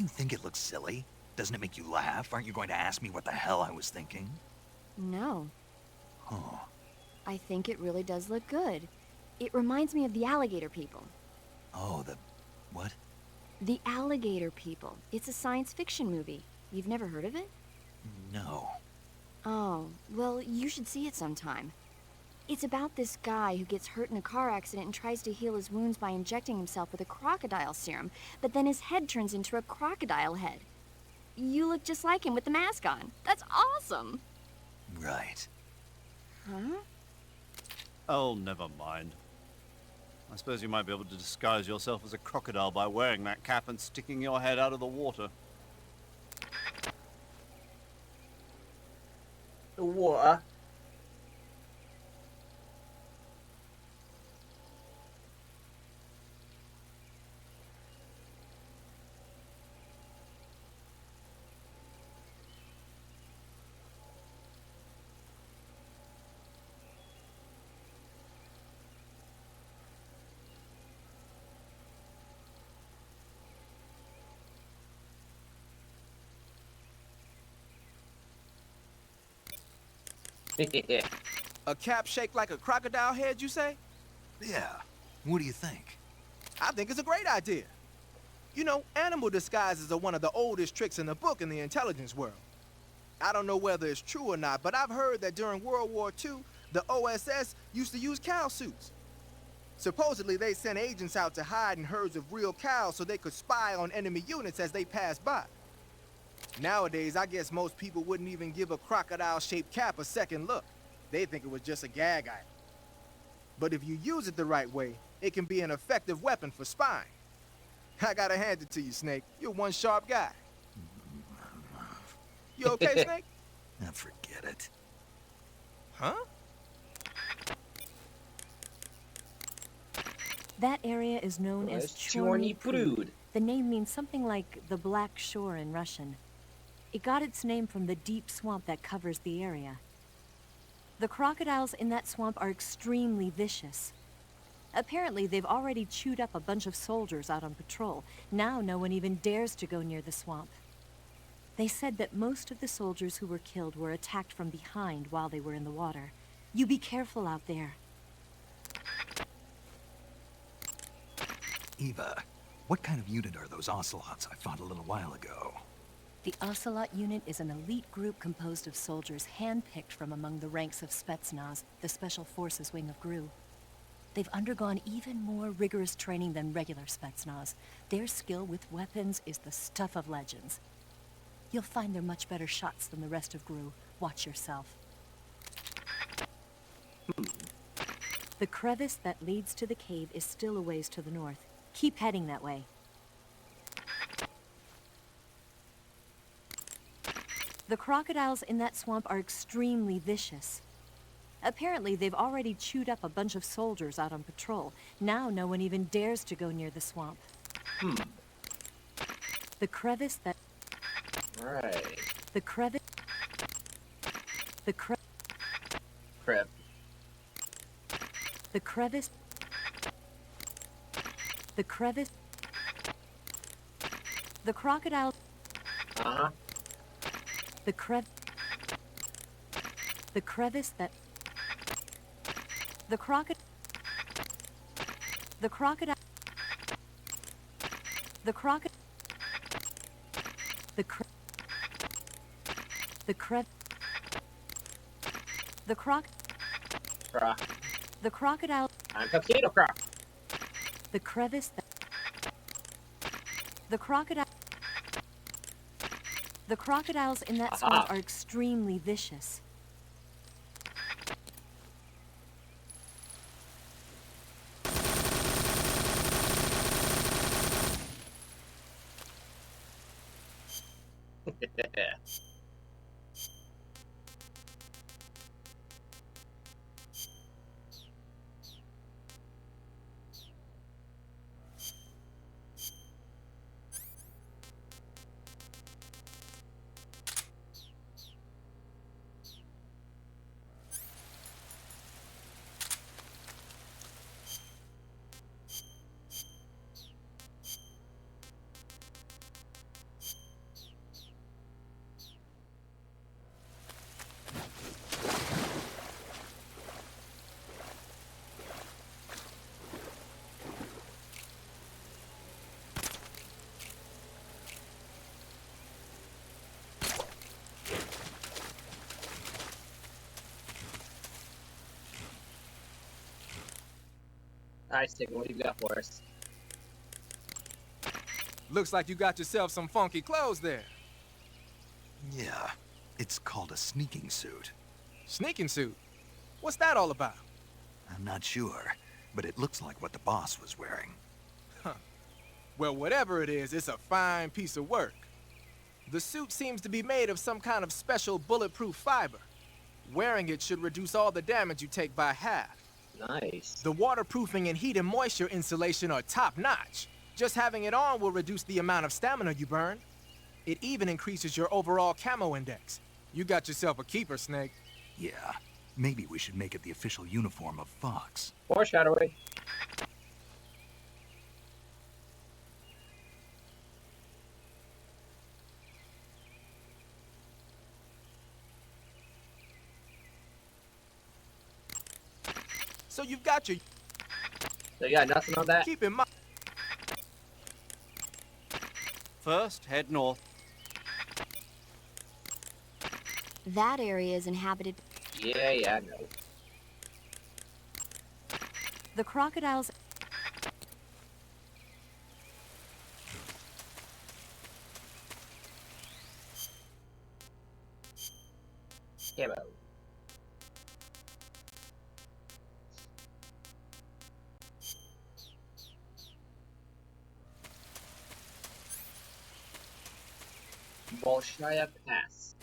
you think it looks silly? Doesn't it make you laugh? Aren't you going to ask me what the hell I was thinking? No. Huh. I think it really does look good. It reminds me of the alligator people. Oh, the... what? The Alligator People. It's a science fiction movie. You've never heard of it? No. Oh, well, you should see it sometime. It's about this guy who gets hurt in a car accident and tries to heal his wounds by injecting himself with a crocodile serum, but then his head turns into a crocodile head. You look just like him with the mask on. That's awesome! Right. Huh? Oh, never mind. I suppose you might be able to disguise yourself as a crocodile by wearing that cap and sticking your head out of the water. The water. A cap shaped like a crocodile head, you say? Yeah. What do you think? I think it's a great idea. You know, animal disguises are one of the oldest tricks in the book in the intelligence world. I don't know whether it's true or not, but I've heard that during World War II, the OSS used to use cow suits. Supposedly, they sent agents out to hide in herds of real cows so they could spy on enemy units as they passed by. Nowadays, I guess most people wouldn't even give a crocodile-shaped cap a second look. They think it was just a gag item. But if you use it the right way, it can be an effective weapon for spying. I gotta hand it to you, Snake. You're one sharp guy. You okay, Snake? Forget it. Huh? That area is known as Chorny Chorny Prud. Prud. The name means something like the Black Shore in Russian. It got its name from the deep swamp that covers the area. The crocodiles in that swamp are extremely vicious. Apparently, they've already chewed up a bunch of soldiers out on patrol. Now no one even dares to go near the swamp. They said that most of the soldiers who were killed were attacked from behind while they were in the water. You be careful out there. Eva, what kind of unit are those ocelots I fought a little while ago? The Ocelot unit is an elite group composed of soldiers handpicked from among the ranks of Spetsnaz, the Special Forces wing of GRU. They've undergone even more rigorous training than regular Spetsnaz. Their skill with weapons is the stuff of legends. You'll find they're much better shots than the rest of GRU. Watch yourself. The crevice that leads to the cave is still a ways to the north. Keep heading that way. The crocodiles in that swamp are extremely vicious. Apparently, they've already chewed up a bunch of soldiers out on patrol. Now no one even dares to go near the swamp. The crevice that... Right. The crevice... The Crap. The crevice... The crevice... The crocodile... Uh-huh. The crevice that... The crocodile... The crocodile... The crocodile... The The crocodile... I'm Tuxedo Croc. The crevice that... The crocodile... The crocodiles in that swamp are extremely vicious. Alright, Sticker, what do you got for us? Looks like you got yourself some funky clothes there. Yeah, it's called a sneaking suit. Sneaking suit? What's that all about? I'm not sure, but it looks like what the boss was wearing. Well, whatever it is, it's a fine piece of work. The suit seems to be made of some kind of special bulletproof fiber. Wearing it should reduce all the damage you take by half. Nice. The waterproofing and heat and moisture insulation are top-notch. Just having it on will reduce the amount of stamina you burn. It even increases your overall camo index. You got yourself a keeper, Snake. Yeah, maybe we should make it the official uniform of Fox. Foreshadowing. So you've got your... So you got nothing on that? Keep in mind... First, head north. That area is inhabited. Yeah, I know. The crocodiles. Camo. Bolshaya Pass.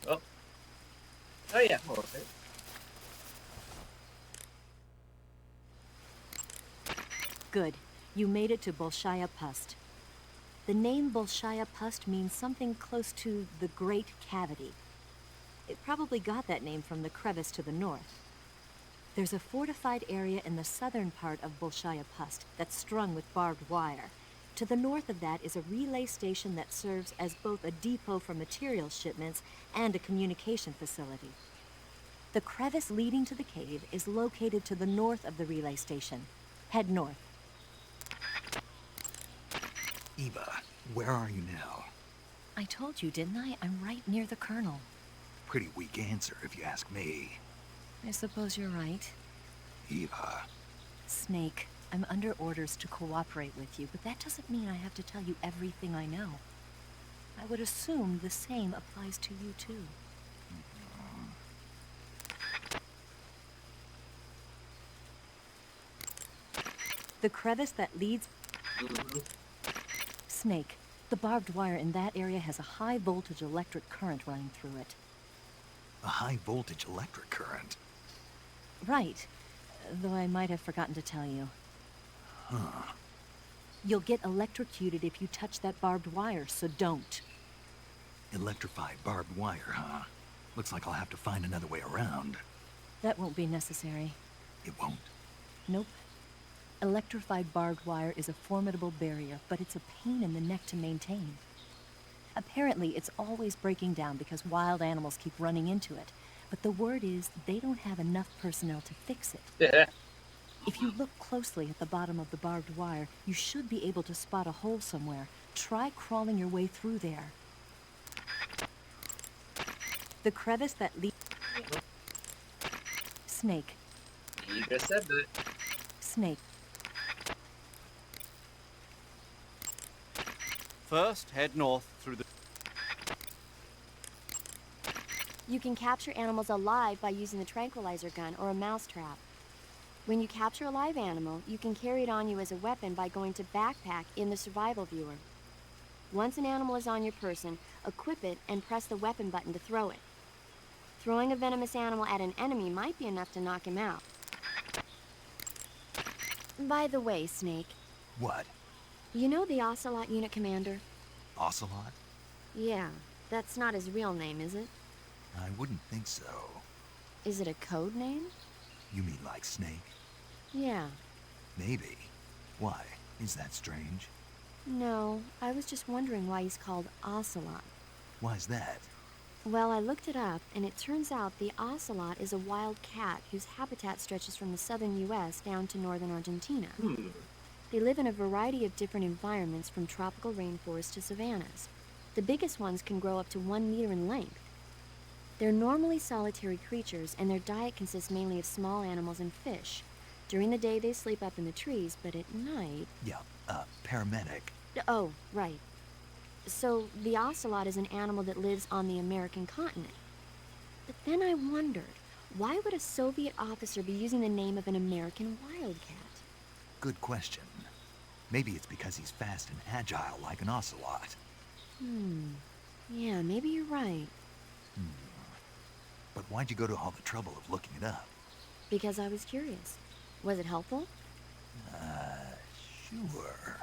Oh. Oh yeah, hold on a second. Good. You made it to Bolshaya Pust. The name Bolshaya Pust means something close to the Great Cavity. It probably got that name from the crevice to the north. There's a fortified area in the southern part of Bolshaya Pust that's strung with barbed wire. To the north of that is a relay station that serves as both a depot for material shipments and a communication facility. The crevice leading to the cave is located to the north of the relay station. Head north. Eva, where are you now? I told you, didn't I? I'm right near the Colonel. Pretty weak answer, if you ask me. I suppose you're right. Eva. Snake, I'm under orders to cooperate with you, but that doesn't mean I have to tell you everything I know. I would assume the same applies to you, too. The crevice that leads... Snake, the barbed wire in that area has a high-voltage electric current running through it. A high-voltage electric current? Right. Though I might have forgotten to tell you. Huh. You'll get electrocuted if you touch that barbed wire, so don't. Electrified barbed wire, huh? Looks like I'll have to find another way around. That won't be necessary. It won't? Nope. Electrified barbed wire is a formidable barrier, but it's a pain in the neck to maintain. Apparently, it's always breaking down because wild animals keep running into it. But the word is they don't have enough personnel to fix it. Yeah. If you look closely at the bottom of the barbed wire, you should be able to spot a hole somewhere. Try crawling your way through there. The crevice that leads... Snake. You just said that. Snake. First, head north through the... You can capture animals alive by using the tranquilizer gun or a mousetrap. When you capture a live animal, you can carry it on you as a weapon by going to Backpack in the survival viewer. Once an animal is on your person, equip it and press the weapon button to throw it. Throwing a venomous animal at an enemy might be enough to knock him out. By the way, Snake, What? you know the Ocelot unit commander? Ocelot? Yeah, that's not his real name, is it? I wouldn't think so. Is it a code name? You mean like Snake? Yeah. Maybe. Why? Is that strange? No, I was just wondering why he's called Ocelot. Why's that? Well, I looked it up, and it turns out the ocelot is a wild cat whose habitat stretches from the southern U.S. down to northern Argentina. They live in a variety of different environments, from tropical rainforests to savannas. The biggest ones can grow up to 1 meter in length. They're normally solitary creatures, and their diet consists mainly of small animals and fish. During the day, they sleep up in the trees, but at night... Yeah, paramedic. Oh, right. So, the ocelot is an animal that lives on the American continent. But then I wondered, why would a Soviet officer be using the name of an American wildcat? Good question. Maybe it's because he's fast and agile like an ocelot. Yeah, maybe you're right. But why'd you go to all the trouble of looking it up? Because I was curious. Was it helpful? Sure.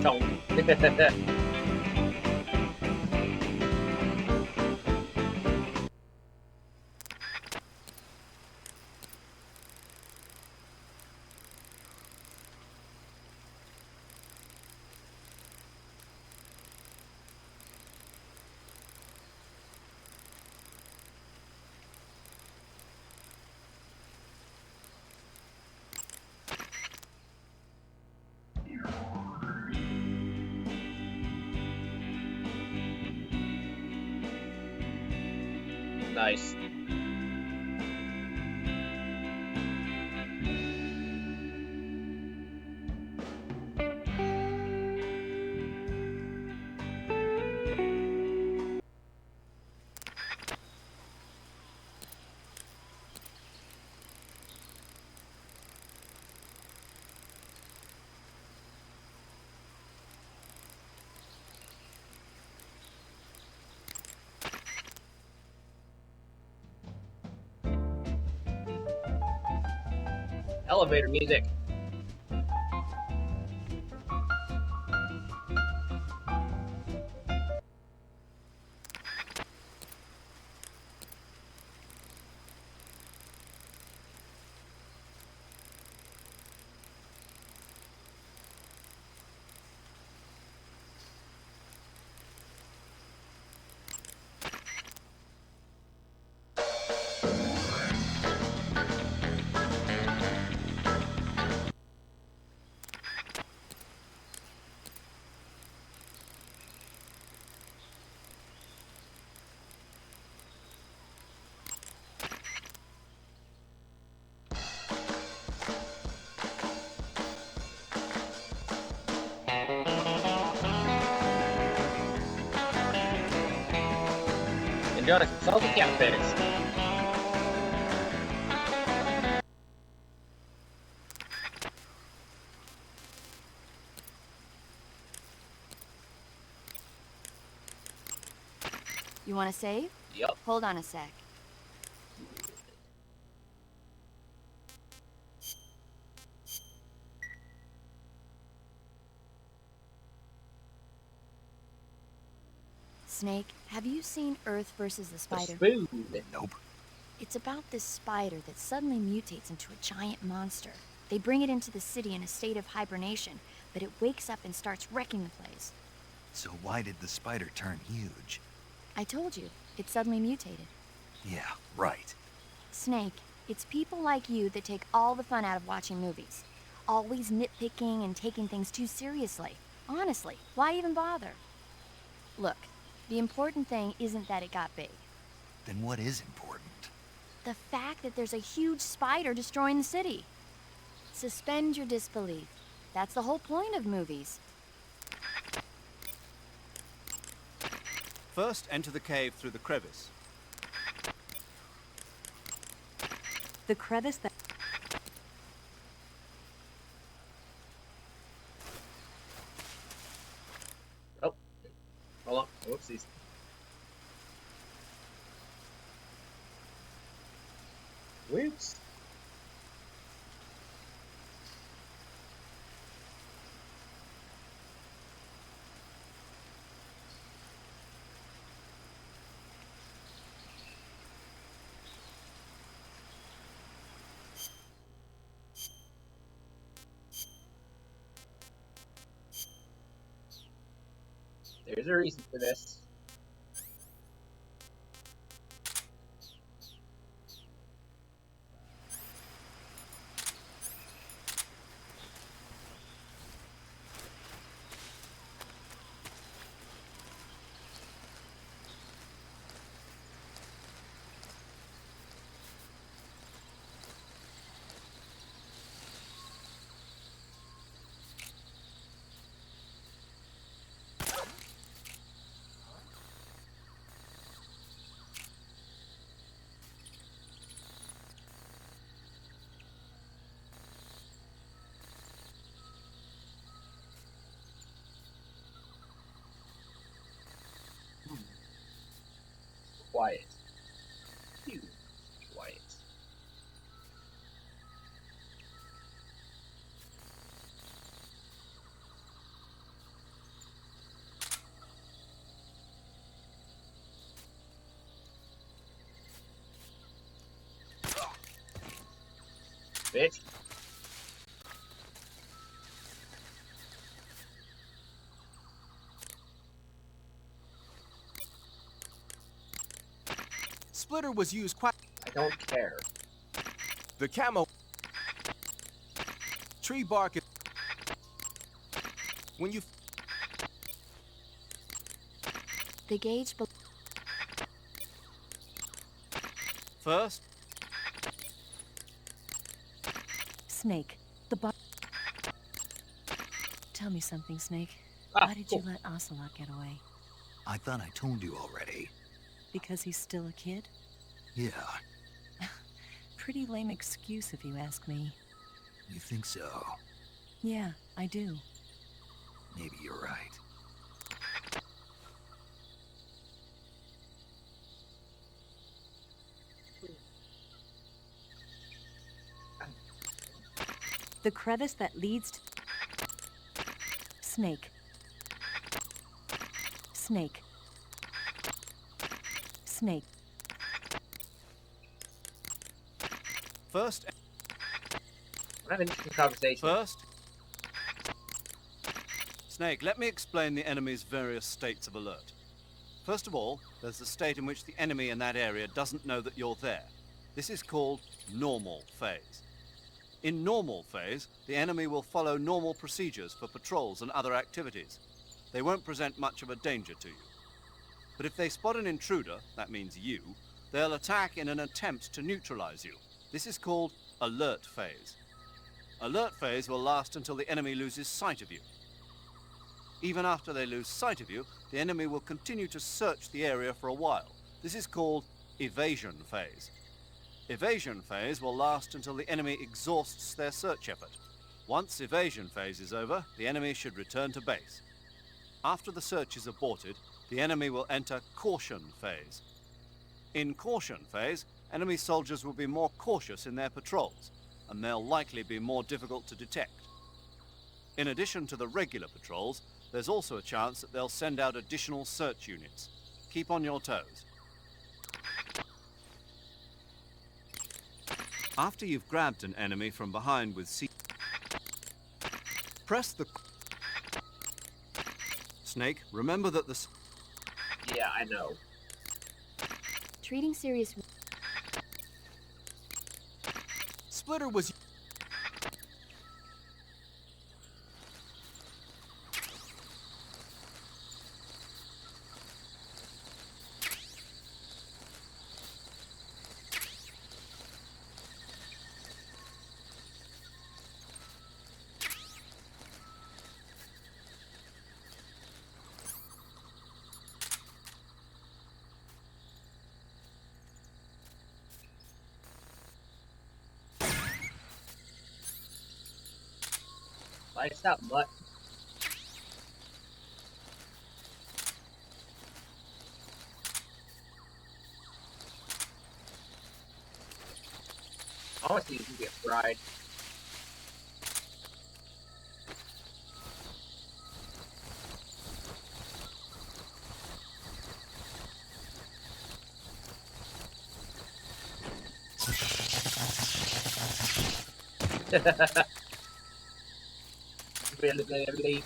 Chong. Nice. Elevator music. Enjoy salty catfish. You want to save? Yup. Hold on a sec. Snake, have you seen Earth versus the The Spider? food. Nope. It's about this spider that suddenly mutates into a giant monster. They bring it into the city in a state of hibernation, but it wakes up and starts wrecking the place. So why did the spider turn huge? I told you, it suddenly mutated. Yeah, right. Snake, it's people like you that take all the fun out of watching movies. Always nitpicking and taking things too seriously. Honestly, why even bother? Look, the important thing isn't that it got big. Then what is important? The fact that there's a huge spider destroying the city. Suspend your disbelief. That's the whole point of movies. First, enter the cave through the crevice. The crevice that... Oh. Hold on. Whoopsies. Whoops. There's a reason for this. Quiet. Huge quiet. Bitch. Splitter was used quite. I don't care. The camo. Tree bark. When you. The gauge First, Snake, the bar... Tell me something, Snake. Ah, Why did cool. you let Ocelot get away? I thought I told you already. Because he's still a kid? Yeah, Pretty lame excuse if you ask me. you think so? Yeah, I do. Maybe you're right. The crevice that leads to... Snake. Snake. Snake. first, We're having a conversation. first. Snake, let me explain the enemy's various states of alert. First of all, there's the state in which the enemy in that area doesn't know that you're there. This is called normal phase. In normal phase, the enemy will follow normal procedures for patrols and other activities. They won't present much of a danger to you. But if they spot an intruder, that means you, they'll attack in an attempt to neutralize you. This is called alert phase. Alert phase will last until the enemy loses sight of you. Even after they lose sight of you, the enemy will continue to search the area for a while. This is called evasion phase. Evasion phase will last until the enemy exhausts their search effort. Once evasion phase is over, the enemy should return to base. After the search is aborted, the enemy will enter caution phase. In caution phase, enemy soldiers will be more cautious in their patrols, and they'll likely be more difficult to detect. In addition to the regular patrols, there's also a chance that they'll send out additional search units. Keep on your toes. After you've grabbed an enemy from behind with C, press the Snake, remember that the Yeah, I know. Treating serious. Splitter was. Lights up, mutt. Honestly, you can get fried. Really.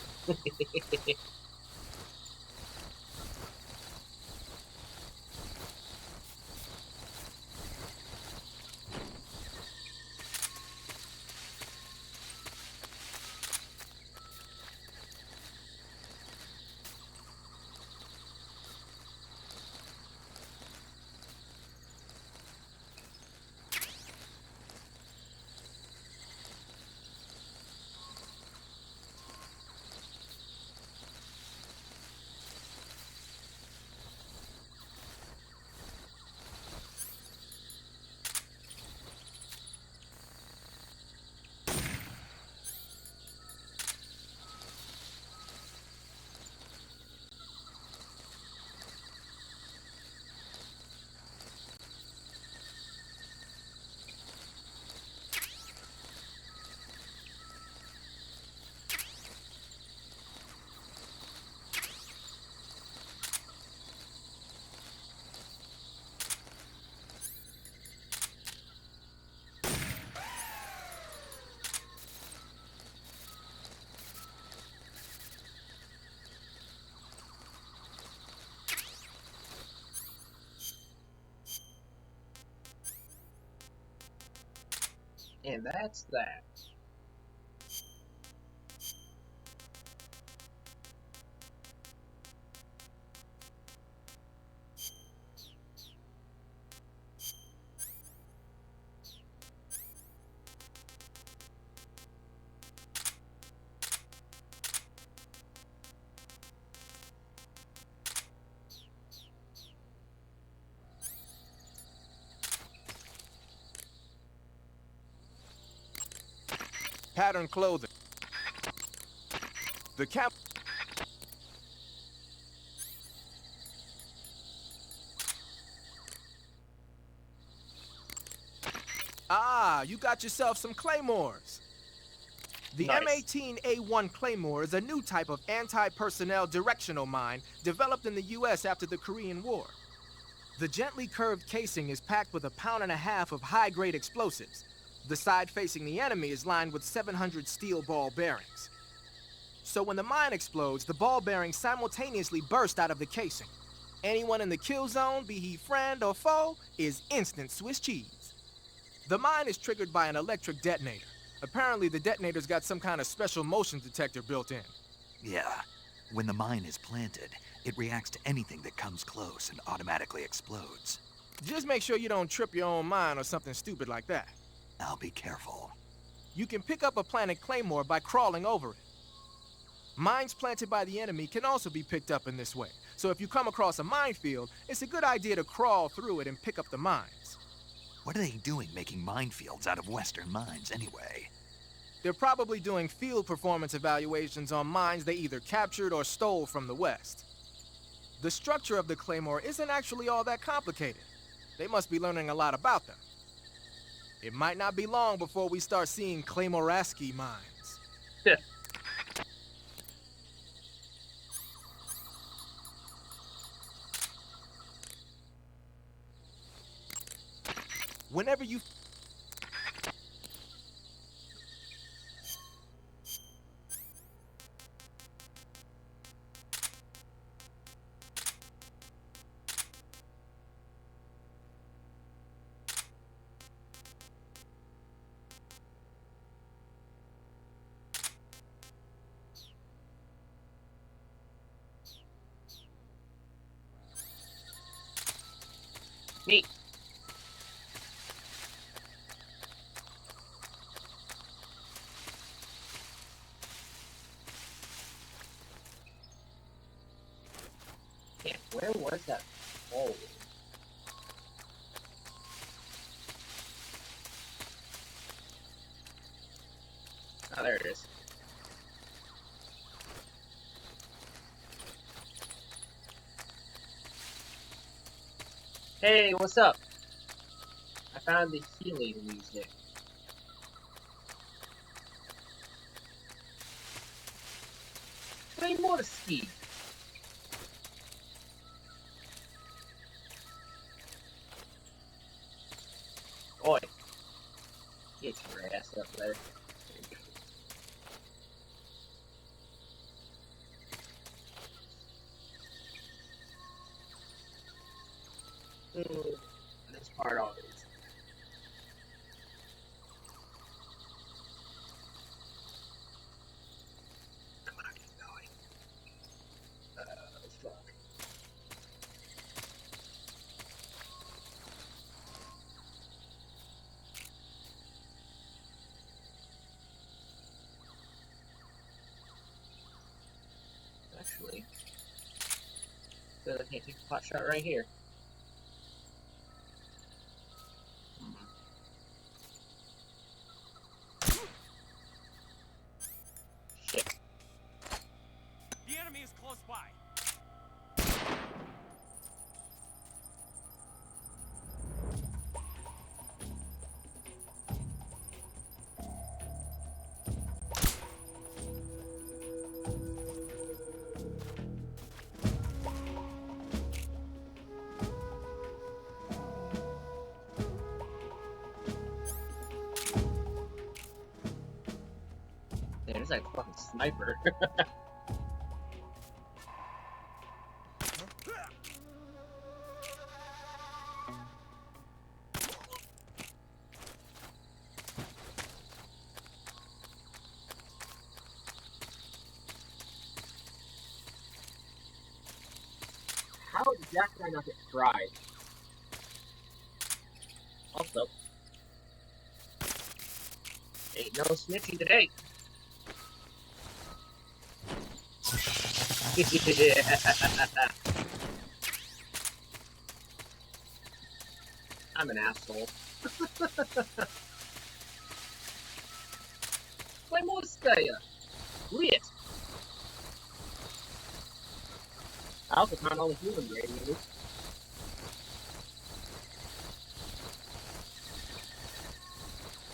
And that's that. Pattern clothing. The cap. Ah, you got yourself some claymores. The Nice. M18A1 Claymore is a new type of anti-personnel directional mine developed in the US after the Korean War. The gently curved casing is packed with 1.5 pounds of high-grade explosives. The side facing the enemy is lined with 700 steel ball bearings. So when the mine explodes, the ball bearings simultaneously burst out of the casing. Anyone in the kill zone, be he friend or foe, is instant Swiss cheese. The mine is triggered by an electric detonator. Apparently the detonator's got some kind of special motion detector built in. Yeah. When the mine is planted, it reacts to anything that comes close and automatically explodes. Just make sure you don't trip your own mine or something stupid like that. I'll be careful. You can pick up a planted claymore by crawling over it. Mines planted by the enemy can also be picked up in this way. So if you come across a minefield, it's a good idea to crawl through it and pick up the mines. What are they doing making minefields out of Western mines anyway? They're probably doing field performance evaluations on mines they either captured or stole from the West. The structure of the Claymore isn't actually all that complicated. They must be learning a lot about them. It might not be long before we start seeing Claymoraski mines. Whenever you... Neat. Yeah, where was that hole? Oh, there it is. Hey, what's up? I found the healing music. Play more ski. Oi. Get your ass up there. This part always. Come on, keep going. Fuck. Actually, so I can't take a pot shot right here. Shit. The enemy is close by. Yeah, it's like a fucking sniper. How did that guy not get fried? Also, ain't no snitching today. I'm an asshole. Playmoskaya. Lit. I also found all the human radiators.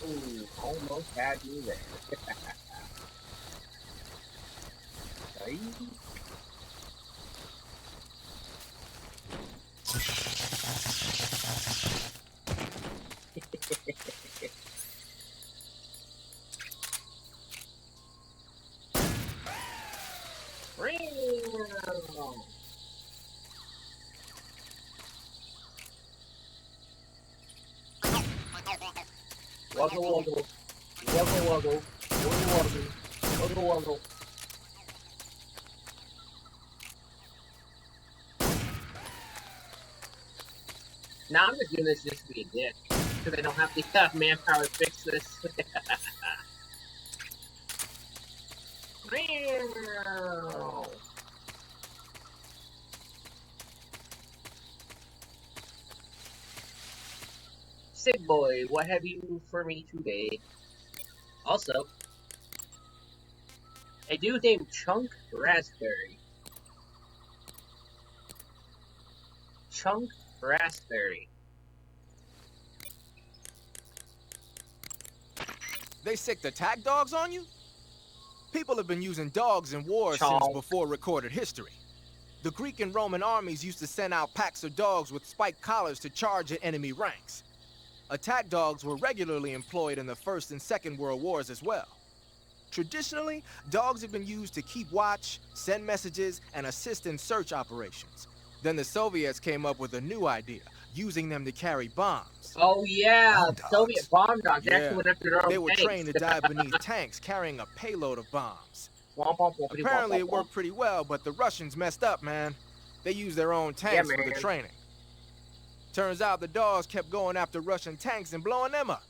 Ooh, almost had you there. Sorry. Wuggle wuggle. Wuggle wuggle. Wuggle wuggle. Wuggle wuggle. Nah, I'm just doing this just to be a dick. Because I don't have the manpower to fix this. Sig boy, what have you for me today? Also, A dude named Chunk Raspberry. Chunk Raspberry. They sicked attack dogs on you? People have been using dogs in wars since Chunk. before recorded history. The Greek and Roman armies used to send out packs of dogs with spiked collars to charge at enemy ranks. Attack dogs were regularly employed in the First and Second World Wars as well. Traditionally, dogs have been used to keep watch, send messages, and assist in search operations. Then the Soviets came up with a new idea, using them to carry bombs. Oh yeah, Bomb dogs. Soviet bomb dogs. They Yeah, actually went after their own they were tanks. trained to dive beneath tanks carrying a payload of bombs. Apparently it worked pretty well, but the Russians messed up, man. They used their own tanks for the man. training. Turns out the dogs kept going after Russian tanks and blowing them up.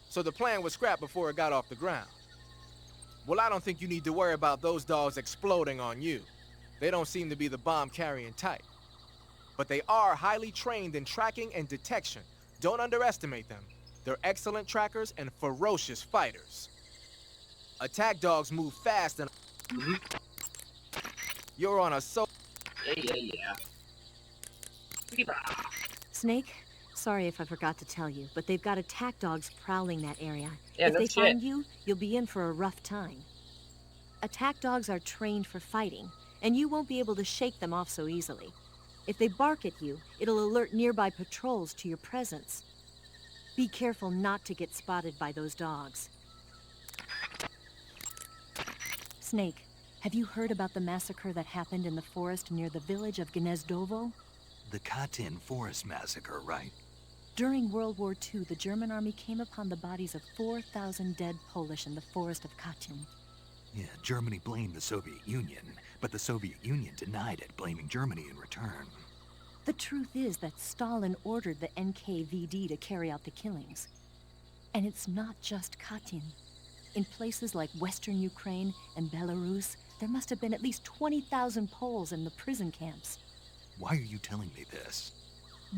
So the plan was scrapped before it got off the ground. Well, I don't think you need to worry about those dogs exploding on you. They don't seem to be the bomb-carrying type. But they are highly trained in tracking and detection. Don't underestimate them. They're excellent trackers and ferocious fighters. Attack dogs move fast and... You're on a Yeah. Snake, sorry if I forgot to tell you, but they've got attack dogs prowling that area. Yeah, If no they shit. find you, you'll be in for a rough time. Attack dogs are trained for fighting, and you won't be able to shake them off so easily. If they bark at you, it'll alert nearby patrols to your presence. Be careful not to get spotted by those dogs. Snake, have you heard about the massacre that happened in the forest near the village of Gnezdovo? The Katyn Forest Massacre, right? During World War II, the German army came upon the bodies of 4,000 dead Polish in the forest of Katyn. Yeah, Germany blamed the Soviet Union, but the Soviet Union denied it, blaming Germany in return. The truth is that Stalin ordered the NKVD to carry out the killings. And it's not just Katyn. In places like Western Ukraine and Belarus, there must have been at least 20,000 Poles in the prison camps. Why are you telling me this?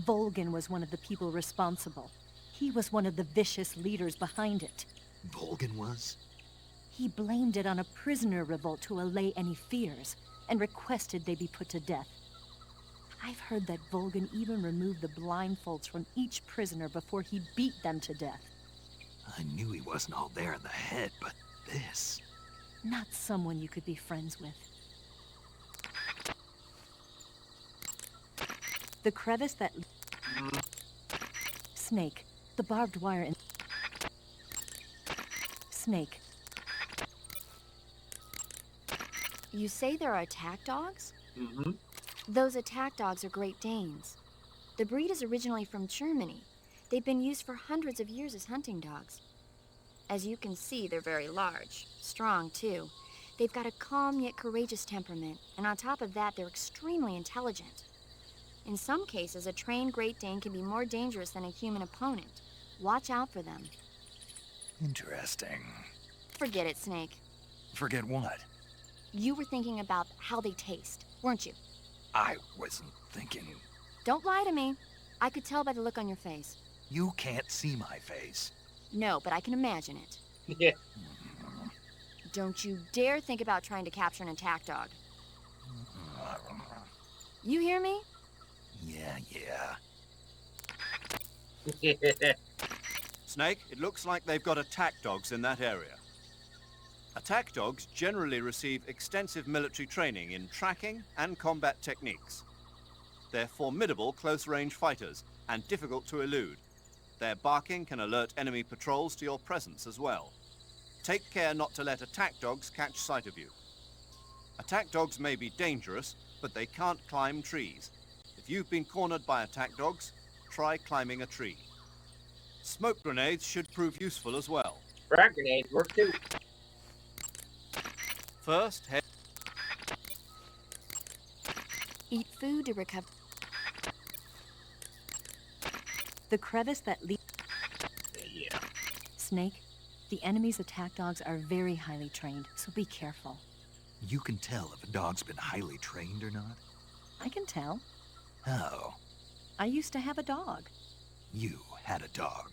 Volgin was one of the people responsible. He was one of the vicious leaders behind it. Volgin was? He blamed it on a prisoner revolt to allay any fears, and requested they be put to death. I've heard that Volgin even removed the blindfolds from each prisoner before he beat them to death. I knew he wasn't all there in the head, but this... Not someone you could be friends with. The crevice that... Snake, the barbed wire in... Snake. You say there are attack dogs? Mm-hmm. Those attack dogs are Great Danes. The breed is originally from Germany. They've been used for hundreds of years as hunting dogs. As you can see, they're very large, strong too. They've got a calm yet courageous temperament, and on top of that, they're extremely intelligent. In some cases, a trained Great Dane can be more dangerous than a human opponent. Watch out for them. Interesting. Forget it, Snake. Forget what? You were thinking about how they taste, weren't you? I wasn't thinking... Don't lie to me. I could tell by the look on your face. You can't see my face. No, but I can imagine it. Yeah. Don't you dare think about trying to capture an attack dog. You hear me? Yeah. Snake, it looks like they've got attack dogs in that area. Attack dogs generally receive extensive military training in tracking and combat techniques. They're formidable close-range fighters and difficult to elude. Their barking can alert enemy patrols to your presence as well. Take care not to let attack dogs catch sight of you. Attack dogs may be dangerous, but they can't climb trees. If you've been cornered by attack dogs, try climbing a tree. Smoke grenades should prove useful as well. Frag grenades work too. First, head... Eat food to recover. The crevice that leads... Yeah. Snake, the enemy's attack dogs are very highly trained, so be careful. You can tell if a dog's been highly trained or not? I can tell. How? I used to have a dog. You had a dog.